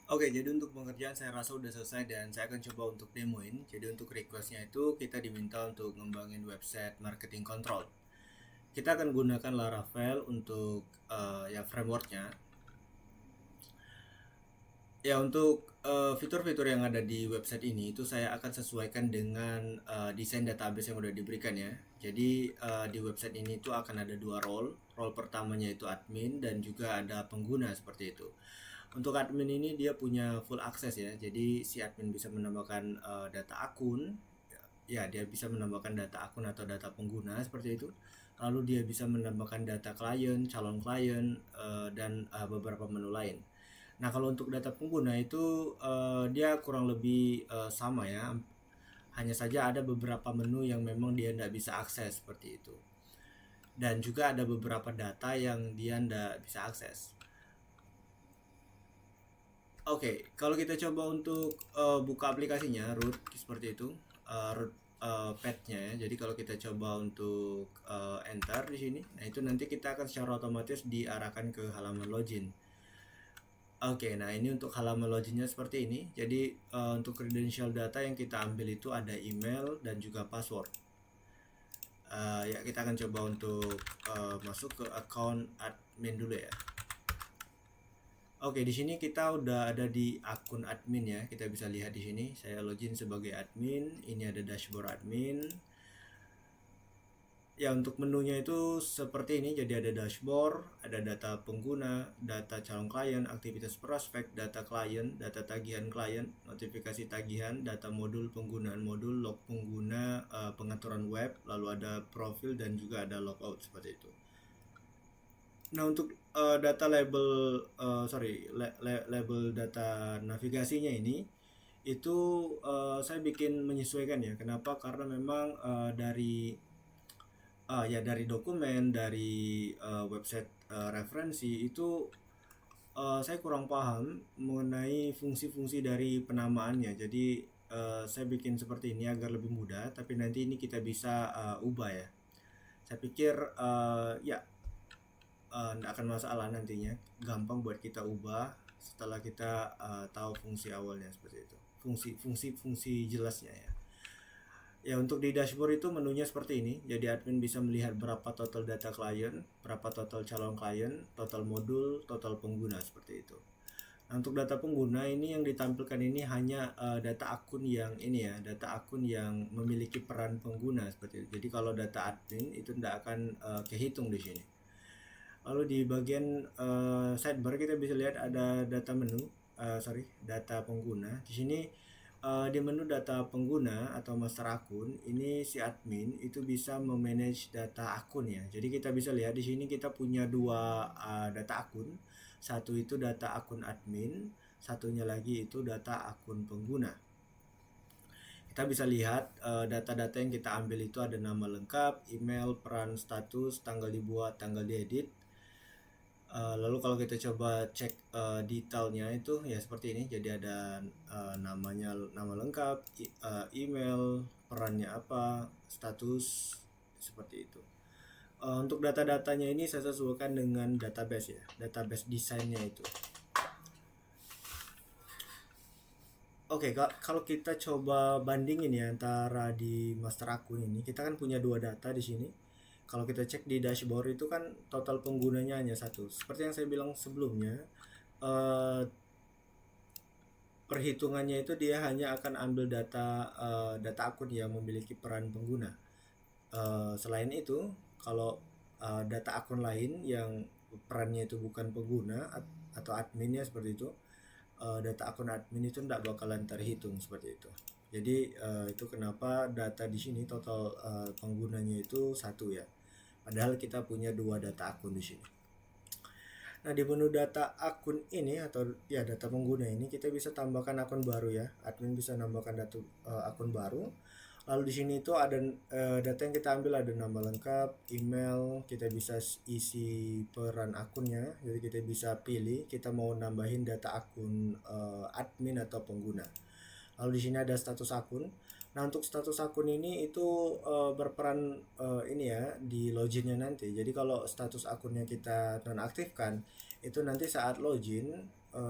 Oke, jadi untuk pengerjaan saya rasa udah selesai dan saya akan coba untuk demoin. Jadi untuk requestnya itu kita diminta untuk ngembangin website marketing control. Kita akan gunakan Laravel untuk ya frameworknya. Ya untuk fitur-fitur yang ada di website ini itu saya akan sesuaikan dengan desain database yang udah diberikan ya. Jadi di website ini itu akan ada dua role. Role pertamanya itu admin dan juga ada pengguna seperti itu. Untuk admin ini dia punya full akses ya. Jadi si admin bisa menambahkan data akun. Ya, dia bisa menambahkan data akun atau data pengguna seperti itu. Lalu dia bisa menambahkan data klien, calon klien, dan beberapa menu lain. Nah, kalau untuk data pengguna itu dia kurang lebih sama ya. Hanya saja ada beberapa menu yang memang dia tidak bisa akses seperti itu. Dan juga ada beberapa data yang dia tidak bisa akses. Oke, kalau kita coba untuk buka aplikasinya, root seperti itu, root path-nya ya. Jadi kalau kita coba untuk enter di sini, nah itu nanti kita akan secara otomatis diarahkan ke halaman login. Oke, nah ini untuk halaman loginnya seperti ini. Jadi untuk credential data yang kita ambil itu ada email dan juga password. Ya kita akan coba untuk masuk ke account admin dulu ya. Oke, di sini kita udah ada di akun admin ya. Kita bisa lihat di sini. Saya login sebagai admin. Ini ada dashboard admin. Ya untuk menunya itu seperti ini, jadi ada dashboard, ada data pengguna, data calon klien, aktivitas prospek, data klien, data tagihan klien, notifikasi tagihan, data modul penggunaan modul, log pengguna, pengaturan web, lalu ada profil dan juga ada logout seperti itu. Nah untuk data label, label data navigasinya ini itu saya bikin menyesuaikan ya. Kenapa? Karena memang dari dokumen, dari website referensi itu saya kurang paham mengenai fungsi-fungsi dari penamaannya. Jadi saya bikin seperti ini agar lebih mudah, tapi nanti ini kita bisa ubah ya. Saya pikir ya nggak akan masalah nantinya, gampang buat kita ubah setelah kita tahu fungsi awalnya seperti itu. Fungsi jelasnya ya. Ya untuk di dashboard itu menunya seperti ini. Jadi admin bisa melihat berapa total data klien, berapa total calon klien, total modul, total pengguna seperti itu. Nah, untuk data pengguna ini yang ditampilkan ini hanya data akun yang ini ya, data akun yang memiliki peran pengguna seperti itu. Jadi kalau data admin itu tidak akan kehitung di sini. Lalu di bagian sidebar kita bisa lihat ada data menu, data pengguna. Di sini di menu data pengguna atau master akun, ini si admin itu bisa memanage data akun ya. Jadi kita bisa lihat di sini kita punya dua data akun. Satu itu data akun admin, satunya lagi itu data akun pengguna. Kita bisa lihat data-data yang kita ambil itu ada nama lengkap, email, peran, status, tanggal dibuat, tanggal diedit. Lalu kalau kita coba cek detailnya itu ya seperti ini. Jadi ada nama lengkap, email, perannya apa, status seperti itu. Untuk data-datanya ini saya sesuaikan dengan database ya, database desainnya itu. Oke, kalau kita coba bandingin ya antara di master akun ini, kita kan punya dua data di sini. Kalau kita cek di dashboard itu kan total penggunanya hanya satu. Seperti yang saya bilang sebelumnya, eh, perhitungannya itu dia hanya akan ambil data akun yang memiliki peran pengguna. Selain itu, kalau data akun lain yang perannya itu bukan pengguna atau adminnya seperti itu, data akun admin itu tidak bakalan terhitung seperti itu. Jadi itu kenapa data di sini total penggunanya itu satu ya. Padahal kita punya dua data akun di sini. Nah di menu data akun ini atau ya data pengguna ini kita bisa tambahkan akun baru ya. Admin bisa nambahkan data akun baru. Lalu di sini itu ada data yang kita ambil ada nama lengkap, email, kita bisa isi peran akunnya. Jadi kita bisa pilih kita mau nambahin data akun admin atau pengguna. Lalu di sini ada status akun. Nah untuk status akun ini itu berperan ini ya di loginnya nanti. Jadi kalau status akunnya kita nonaktifkan itu nanti saat login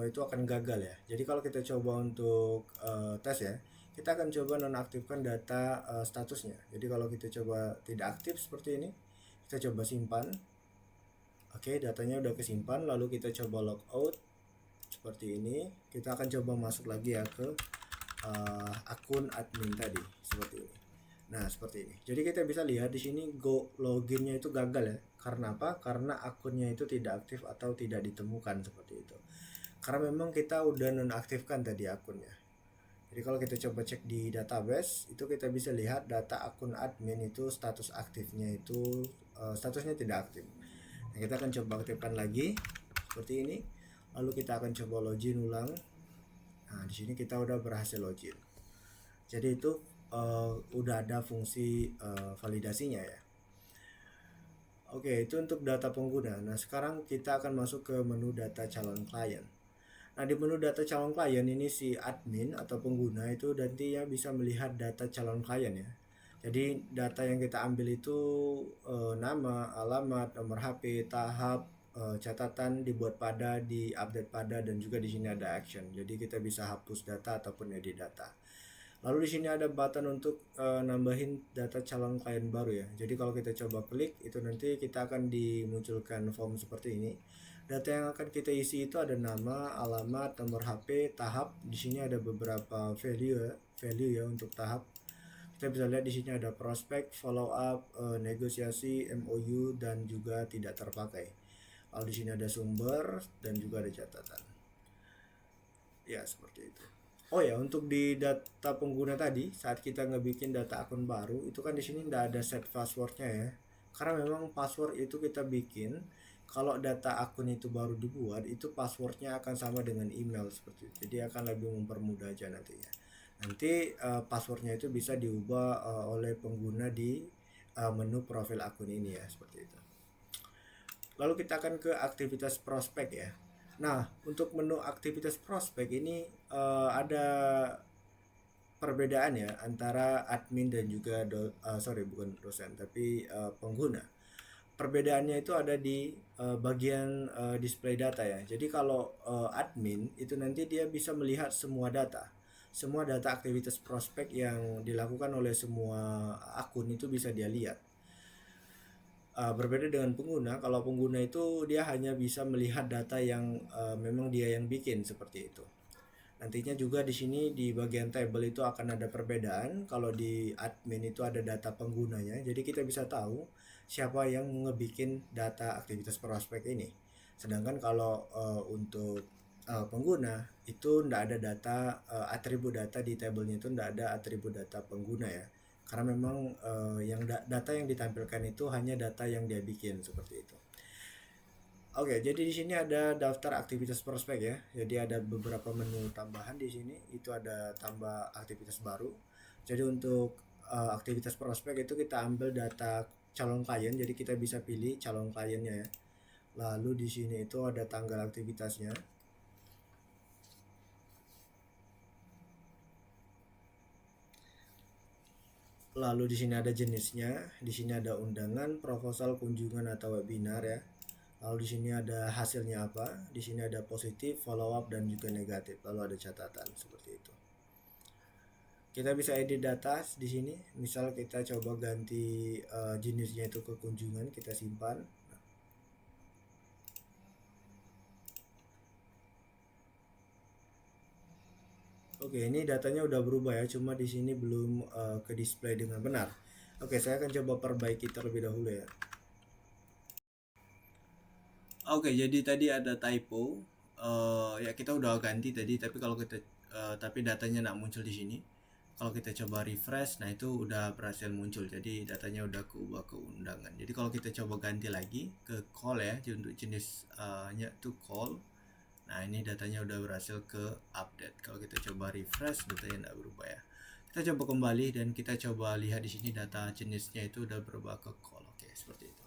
itu akan gagal ya. Jadi kalau kita coba untuk tes ya, kita akan coba nonaktifkan data statusnya. Jadi kalau kita coba tidak aktif seperti ini, kita coba simpan. Oke, datanya udah kesimpan, lalu kita coba logout seperti ini. Kita akan coba masuk lagi ya ke akun admin tadi seperti ini. Nah, seperti ini. Jadi kita bisa lihat di sini go loginnya itu gagal ya. Karena apa? Karena akunnya itu tidak aktif atau tidak ditemukan seperti itu. Karena memang kita udah nonaktifkan tadi akunnya. Jadi kalau kita coba cek di database, itu kita bisa lihat data akun admin itu status aktifnya itu statusnya tidak aktif. Nah, kita akan coba aktifkan lagi seperti ini. Lalu kita akan coba login ulang. Nah, di sini kita udah berhasil login. Jadi itu udah ada fungsi validasinya ya. Oke, itu untuk data pengguna. Nah, sekarang kita akan masuk ke menu data calon klien. Nah, di menu data calon klien ini si admin atau pengguna itu nantinya bisa melihat data calon klien ya. Jadi data yang kita ambil itu nama, alamat, nomor HP, tahap, catatan, dibuat pada, di-update pada, dan juga di sini ada action. Jadi kita bisa hapus data ataupun edit data. Lalu di sini ada button untuk nambahin data calon klien baru ya. Jadi kalau kita coba klik itu nanti kita akan dimunculkan form seperti ini. Data yang akan kita isi itu ada nama, alamat, nomor HP, tahap. Di sini ada beberapa value ya untuk tahap. Kita bisa lihat di sini ada prospek, follow up, negosiasi, MOU, dan juga tidak terpakai. Lalu di sini ada sumber dan juga ada catatan. Ya, seperti itu. Oh ya, untuk di data pengguna tadi, saat kita ngebikin data akun baru, itu kan di sini tidak ada set passwordnya ya. Karena memang password itu kita bikin, kalau data akun itu baru dibuat, itu passwordnya akan sama dengan email seperti itu. Jadi akan lebih mempermudah aja nantinya. Nanti passwordnya itu bisa diubah oleh pengguna di menu profil akun ini ya, seperti itu. Lalu kita akan ke aktivitas prospek ya. Nah, untuk menu aktivitas prospek ini ada perbedaan ya antara admin dan juga bukan dosen tapi pengguna. Perbedaannya itu ada di bagian display data ya. Jadi kalau admin itu nanti dia bisa melihat semua data aktivitas prospek yang dilakukan oleh semua akun itu bisa dia lihat. Berbeda dengan pengguna, kalau pengguna itu dia hanya bisa melihat data yang memang dia yang bikin seperti itu. Nantinya juga di sini di bagian table itu akan ada perbedaan. Kalau di admin itu ada data penggunanya, jadi kita bisa tahu siapa yang ngebikin data aktivitas prospek ini. Sedangkan kalau untuk pengguna itu tidak ada data atribut data di tabelnya itu tidak ada atribut data pengguna ya. Karena memang data yang ditampilkan itu hanya data yang dia bikin seperti itu. Oke, jadi di sini ada daftar aktivitas prospek ya. Jadi ada beberapa menu tambahan di sini. Itu ada tambah aktivitas baru. Jadi untuk aktivitas prospek itu kita ambil data calon klien. Jadi kita bisa pilih calon kliennya ya. Lalu di sini itu ada tanggal aktivitasnya. Lalu di sini ada jenisnya, di sini ada undangan, proposal, kunjungan atau webinar ya. Lalu di sini ada hasilnya apa, di sini ada positif, follow up dan juga negatif. Lalu ada catatan seperti itu. Kita bisa edit data di sini. Misal kita coba ganti jenisnya itu ke kunjungan, kita simpan. Oke, ini datanya udah berubah ya, cuma di sini belum ke display dengan benar. Oke, saya akan coba perbaiki terlebih dahulu ya. Oke, jadi tadi ada typo. Ya kita udah ganti tadi, tapi kalau kita tapi datanya nggak muncul di sini. Kalau kita coba refresh, nah itu udah berhasil muncul. Jadi datanya udah keubah ke undangan. Jadi kalau kita coba ganti lagi ke call ya, untuk jenisnya itu call. Nah ini datanya udah berhasil ke update. Kalau kita coba refresh, datanya nggak berubah ya. Kita coba kembali dan kita coba lihat di sini data jenisnya itu udah berubah ke call. Oke, seperti itu.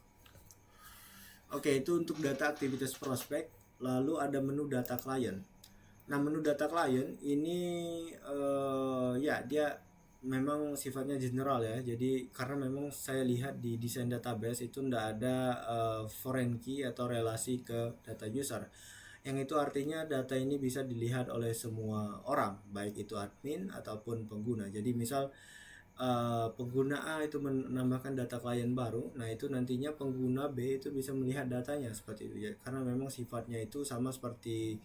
Oke, itu untuk data aktivitas prospek. Lalu ada menu data klien. Nah, menu data klien ini ya dia memang sifatnya general ya. Jadi karena memang saya lihat di desain database itu tidak ada foreign key atau relasi ke data user. yang itu artinya data ini bisa dilihat oleh semua orang, baik itu admin ataupun pengguna. Jadi misal pengguna A itu menambahkan data klien baru, nah itu nantinya pengguna B itu bisa melihat datanya seperti itu ya, karena memang sifatnya itu sama seperti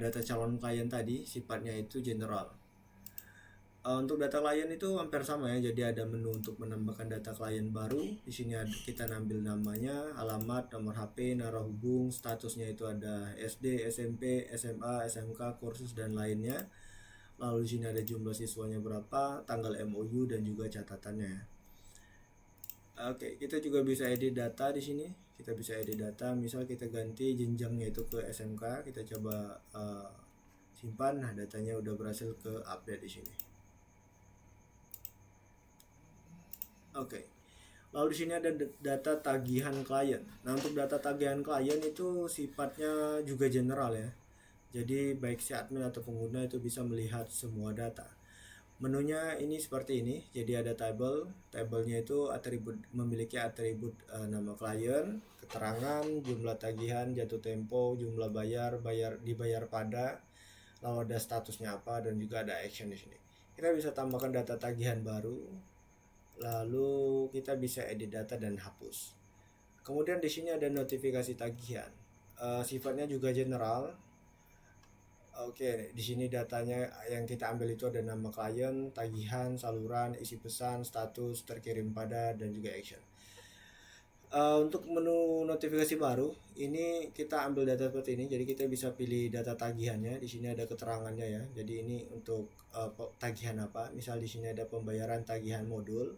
data calon klien tadi, sifatnya itu general. Untuk data klien itu hampir sama ya, jadi ada menu untuk menambahkan data klien baru. Di sini kita ambil namanya, alamat, nomor HP, narah hubung, statusnya itu ada SD, SMP, SMA, SMK, kursus dan lainnya. Lalu di sini ada jumlah siswanya berapa, tanggal MOU dan juga catatannya. Oke, kita juga bisa edit data di sini. Kita bisa edit data, misal kita ganti jenjangnya itu ke SMK, kita coba simpan. Nah, datanya udah berhasil ke update di sini. Oke. Lalu di sini ada data tagihan klien. Nah, untuk data tagihan klien itu sifatnya juga general ya. Jadi baik si admin atau pengguna itu bisa melihat semua data. Menunya ini seperti ini. Jadi ada table. Tabelnya itu memiliki atribut nama klien, keterangan, jumlah tagihan, jatuh tempo, jumlah dibayar pada, lalu ada statusnya apa dan juga ada action di sini. Kita bisa tambahkan data tagihan baru. Lalu kita bisa edit data dan hapus. Kemudian di sini ada notifikasi tagihan. Sifatnya juga general. Oke, di sini datanya yang kita ambil itu ada nama klien, tagihan, saluran, isi pesan, status, terkirim pada, dan juga action. Untuk menu notifikasi baru, ini kita ambil data seperti ini. Jadi kita bisa pilih data tagihannya. Di sini ada keterangannya ya. Jadi ini untuk tagihan apa? Misal di sini ada pembayaran tagihan modul.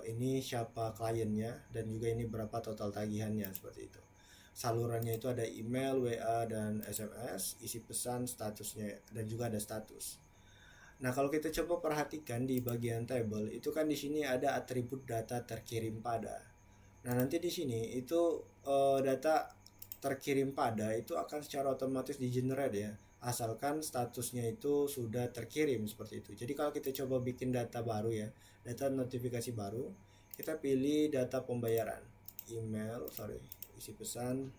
Ini siapa kliennya dan juga ini berapa total tagihannya seperti itu. Salurannya itu ada email, WA, dan SMS, isi pesan, statusnya, dan juga ada status. Nah, kalau kita coba perhatikan di bagian table itu kan di sini ada atribut data terkirim pada. Nah, nanti di sini itu data terkirim pada itu akan secara otomatis di-generate ya, asalkan statusnya itu sudah terkirim seperti itu. Jadi kalau kita coba bikin data baru ya, data notifikasi baru, kita pilih data pembayaran, isi pesan.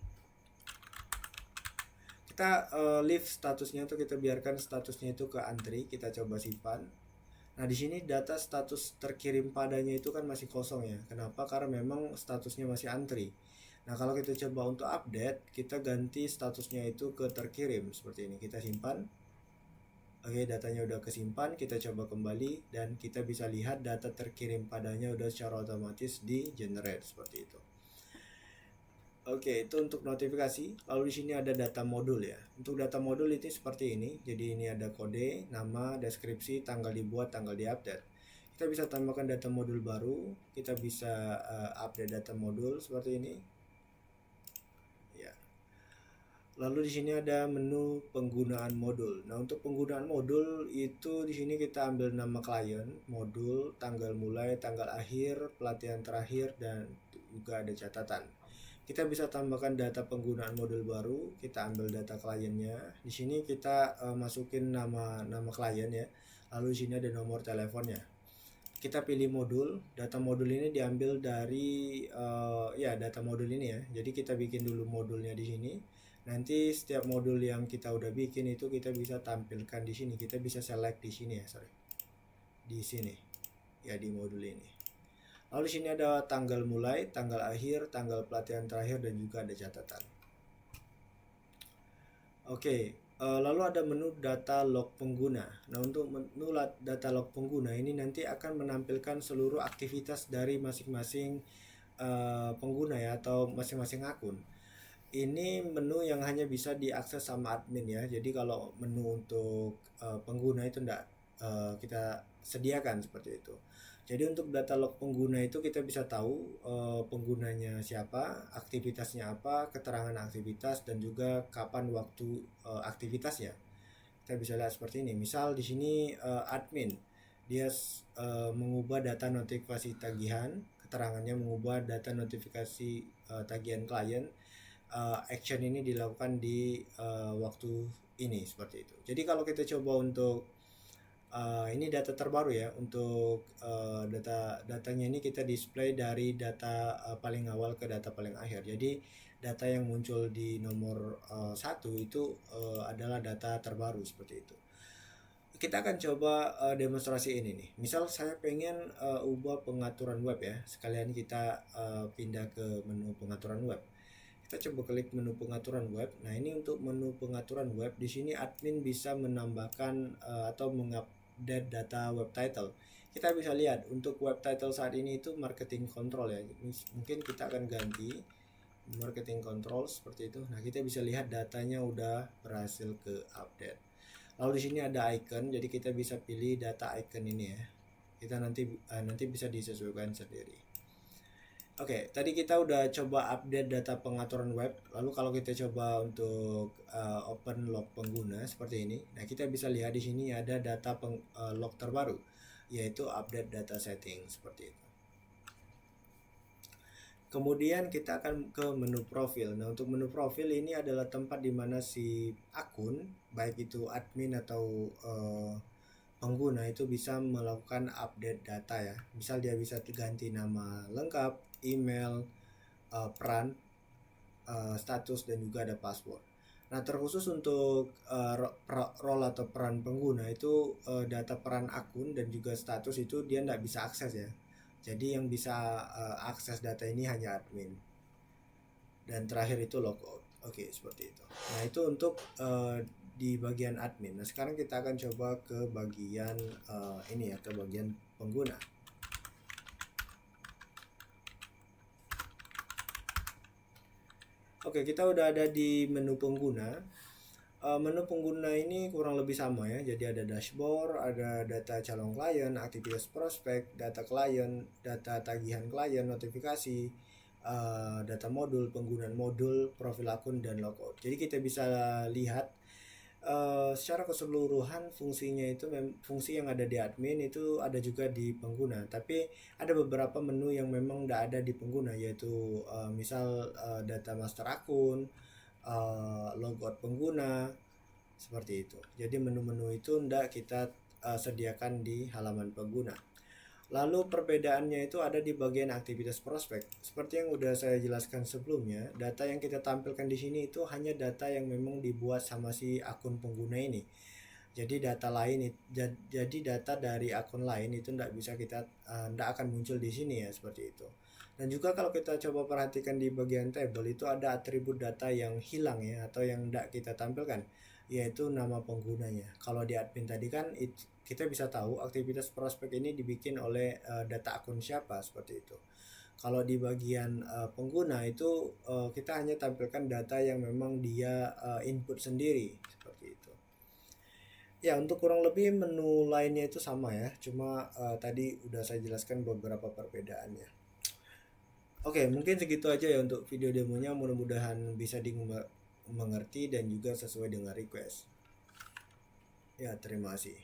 Kita leave statusnya itu, kita biarkan statusnya itu ke antri, kita coba simpan. Nah, di sini data status terkirim padanya itu kan masih kosong ya. Kenapa? Karena memang statusnya masih antri. Nah, kalau kita coba untuk update, kita ganti statusnya itu ke terkirim seperti ini. Kita simpan. Oke, datanya udah kesimpan, kita coba kembali dan kita bisa lihat data terkirim padanya udah secara otomatis di generate seperti itu. Oke, itu untuk notifikasi. Lalu di sini ada data modul ya. Untuk data modul itu seperti ini. Jadi ini ada kode, nama, deskripsi, tanggal dibuat, tanggal diupdate. Kita bisa tambahkan data modul baru. Kita bisa update data modul seperti ini. Ya. Lalu di sini ada menu penggunaan modul. Nah, untuk penggunaan modul itu di sini kita ambil nama klien, modul, tanggal mulai, tanggal akhir, pelatihan terakhir, dan juga ada catatan. Kita bisa tambahkan data penggunaan modul baru, kita ambil data kliennya. Di sini kita masukin nama klien ya. Lalu di sini ada nomor teleponnya. Kita pilih modul, data modul ini diambil dari data modul ini ya. Jadi kita bikin dulu modulnya di sini. Nanti setiap modul yang kita udah bikin itu kita bisa tampilkan di sini. Kita bisa select di sini ya, di sini. Ya, di modul ini. Lalu di sini ada tanggal mulai, tanggal akhir, tanggal pelatihan terakhir, dan juga ada catatan. Oke, lalu ada menu data log pengguna. Nah, untuk menu data log pengguna ini nanti akan menampilkan seluruh aktivitas dari masing-masing pengguna ya, atau masing-masing akun. Ini menu yang hanya bisa diakses sama admin ya. Jadi kalau menu untuk pengguna itu tidak kita sediakan seperti itu. Jadi untuk data log pengguna itu kita bisa tahu penggunanya siapa, aktivitasnya apa, keterangan aktivitas, dan juga kapan waktu aktivitasnya. Kita bisa lihat seperti ini. Misal di sini admin, dia mengubah data notifikasi tagihan, keterangannya mengubah data notifikasi tagihan klien. Action ini dilakukan di waktu ini seperti itu. Jadi kalau kita coba untuk ini data terbaru ya, untuk datanya ini kita display dari data paling awal ke data paling akhir. Jadi data yang muncul di nomor 1 itu adalah data terbaru seperti itu. Kita akan coba demonstrasi ini nih. Misal saya pengen ubah pengaturan web ya. Sekalian kita pindah ke menu pengaturan web. Kita coba klik menu pengaturan web. Nah, ini untuk menu pengaturan web. Di sini admin bisa menambahkan atau mengupdate data web title. Kita bisa lihat untuk web title saat ini itu marketing control ya. Mungkin kita akan ganti marketing control seperti itu. Nah, kita bisa lihat datanya udah berhasil ke update. Lalu di sini ada icon, jadi kita bisa pilih data icon ini ya. Kita nanti bisa disesuaikan sendiri. Oke, tadi kita udah coba update data pengaturan web. Lalu kalau kita coba untuk open log pengguna seperti ini, nah kita bisa lihat di sini ada data log terbaru, yaitu update data setting seperti itu. Kemudian kita akan ke menu profil. Nah, untuk menu profil ini adalah tempat di mana si akun, baik itu admin atau pengguna itu bisa melakukan update data ya. Misal dia bisa ganti nama lengkap, email, peran, status, dan juga ada password. Nah, terkhusus untuk role atau peran pengguna itu data peran akun dan juga status itu dia tidak bisa akses ya. Jadi yang bisa akses data ini hanya admin. Dan terakhir itu logout. Oke, seperti itu. Nah, itu untuk di bagian admin. Nah, sekarang kita akan coba ke bagian ini ya, ke bagian pengguna. Oke, kita udah ada di menu pengguna. Menu pengguna ini kurang lebih sama ya. Jadi ada dashboard, ada data calon klien, aktivitas prospek, data klien, data tagihan klien, notifikasi, data modul, penggunaan modul, profil akun, dan logout. Jadi kita bisa lihat secara keseluruhan fungsinya itu fungsi yang ada di admin itu ada juga di pengguna. Tapi ada beberapa menu yang memang tidak ada di pengguna, yaitu misal data master akun, logout pengguna seperti itu. Jadi menu-menu itu tidak kita sediakan di halaman pengguna. Lalu perbedaannya itu ada di bagian aktivitas prospek. Seperti yang udah saya jelaskan sebelumnya, data yang kita tampilkan di sini itu hanya data yang memang dibuat sama si akun pengguna ini. Jadi data lain, jadi data dari akun lain itu tidak bisa kita tidak akan muncul di sini ya, seperti itu. Dan juga kalau kita coba perhatikan di bagian table itu ada atribut data yang hilang ya, atau yang tidak kita tampilkan, yaitu nama penggunanya. Kalau di admin tadi kan kita bisa tahu aktivitas prospek ini dibikin oleh data akun siapa, seperti itu. Kalau di bagian pengguna itu kita hanya tampilkan data yang memang dia input sendiri, seperti itu. Ya, untuk kurang lebih menu lainnya itu sama ya, cuma tadi udah saya jelaskan beberapa perbedaannya. Oke, mungkin segitu aja ya untuk video demonya. Mudah-mudahan bisa dimengerti dan juga sesuai dengan request. Ya, terima kasih.